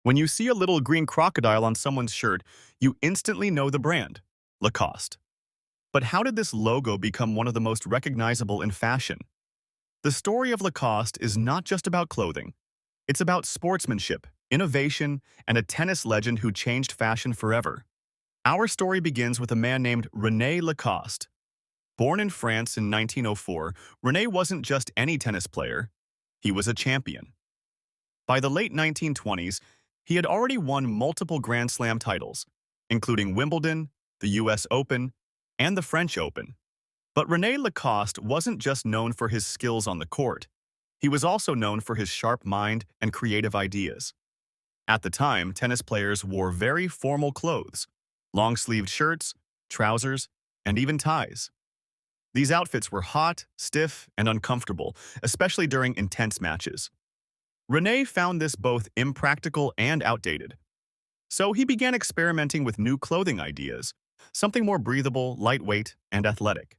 When you see a little green crocodile on someone's shirt, you instantly know the brand, Lacoste. But how did this logo become one of the most recognizable in fashion? The story of Lacoste is not just about clothing. It's about sportsmanship, innovation, and a tennis legend who changed fashion forever. Our story begins with a man named René Lacoste. Born in France in 1904, René wasn't just any tennis player. He was a champion. By the late 1920s, he had already won multiple Grand Slam titles, including Wimbledon, the US Open, and the French Open. But René Lacoste wasn't just known for his skills on the court. He was also known for his sharp mind and creative ideas. At the time, tennis players wore very formal clothes, long-sleeved shirts, trousers, and even ties. These outfits were hot, stiff, and uncomfortable, especially during intense matches. René found this both impractical and outdated. So he began experimenting with new clothing ideas, something more breathable, lightweight, and athletic.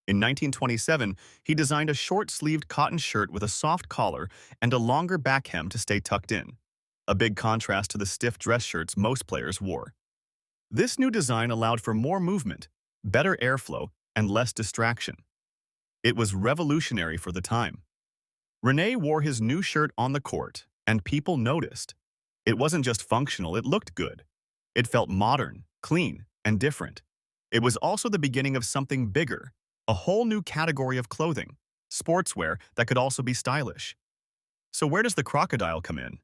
In 1927, he designed a short-sleeved cotton shirt with a soft collar and a longer back hem to stay tucked in, a big contrast to the stiff dress shirts most players wore. This new design allowed for more movement, better airflow, and less distraction. It was revolutionary for the time. René wore his new shirt on the court, and people noticed. It wasn't just functional, it looked good. It felt modern, clean, and different. It was also the beginning of something bigger, a whole new category of clothing, sportswear that could also be stylish. So where does the crocodile come in?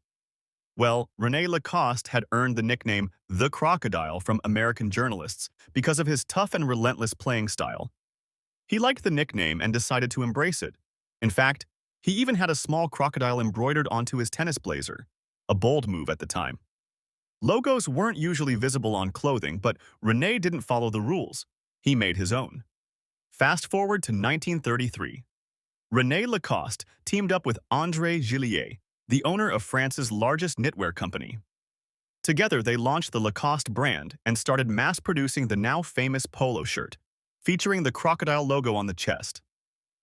Well, René Lacoste had earned the nickname the Crocodile from American journalists because of his tough and relentless playing style. He liked the nickname and decided to embrace it. In fact, he even had a small crocodile embroidered onto his tennis blazer, a bold move at the time. Logos weren't usually visible on clothing, but René didn't follow the rules. He made his own. Fast forward to 1933. René Lacoste teamed up with André Gillier, the owner of France's largest knitwear company. Together, they launched the Lacoste brand and started mass-producing the now famous polo shirt, featuring the crocodile logo on the chest.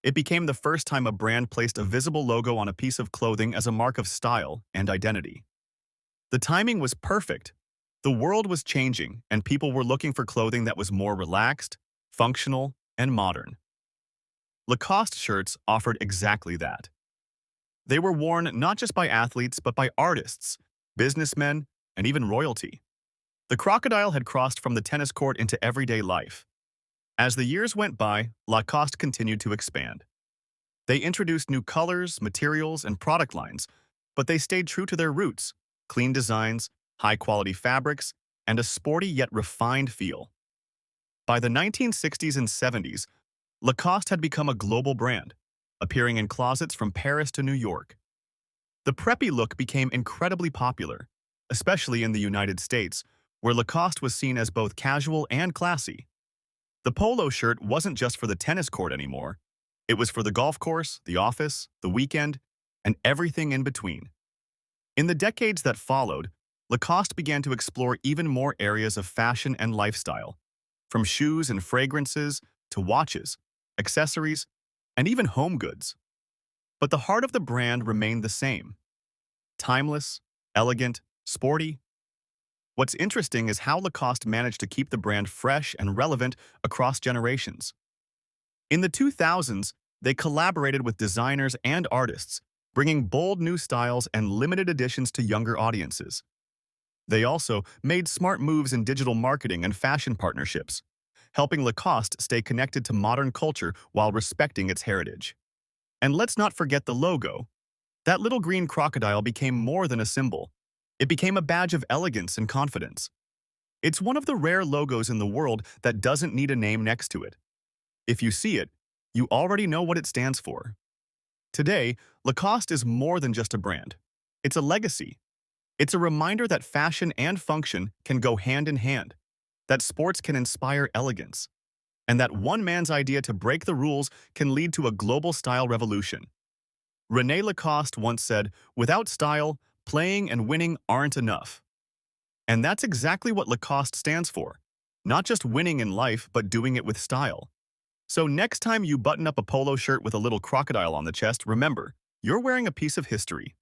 It became the first time a brand placed a visible logo on a piece of clothing as a mark of style and identity. The timing was perfect. The world was changing, and people were looking for clothing that was more relaxed, functional, and modern. Lacoste shirts offered exactly that. They were worn not just by athletes, but by artists, businessmen, and even royalty. The crocodile had crossed from the tennis court into everyday life. As the years went by, Lacoste continued to expand. They introduced new colors, materials, and product lines, but they stayed true to their roots: clean designs, high-quality fabrics, and a sporty yet refined feel. By the 1960s and 70s, Lacoste had become a global brand, appearing in closets from Paris to New York. The preppy look became incredibly popular, especially in the United States, where Lacoste was seen as both casual and classy. The polo shirt wasn't just for the tennis court anymore. It was for the golf course, the office, the weekend, and everything in between. In the decades that followed, Lacoste began to explore even more areas of fashion and lifestyle, from shoes and fragrances to watches, accessories, and even home goods. But the heart of the brand remained the same: timeless, elegant, sporty. What's interesting is how Lacoste managed to keep the brand fresh and relevant across generations. In the 2000s, they collaborated with designers and artists, bringing bold new styles and limited editions to younger audiences. They also made smart moves in digital marketing and fashion partnerships, helping Lacoste stay connected to modern culture while respecting its heritage. And let's not forget the logo. That little green crocodile became more than a symbol. It became a badge of elegance and confidence. It's one of the rare logos in the world that doesn't need a name next to it. If you see it, you already know what it stands for. Today, Lacoste is more than just a brand. It's a legacy. It's a reminder that fashion and function can go hand in hand, that sports can inspire elegance, and that one man's idea to break the rules can lead to a global style revolution. René Lacoste once said, "Without style, playing and winning aren't enough." And that's exactly what Lacoste stands for. Not just winning in life, but doing it with style. So next time you button up a polo shirt with a little crocodile on the chest, remember, you're wearing a piece of history.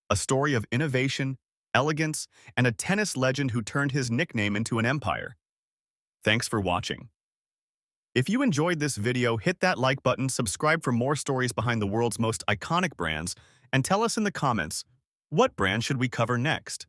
A story of innovation, elegance, and a tennis legend who turned his nickname into an empire. Thanks for watching. If you enjoyed this video, hit that like button, subscribe for more stories behind the world's most iconic brands, and tell us in the comments, what brand should we cover next?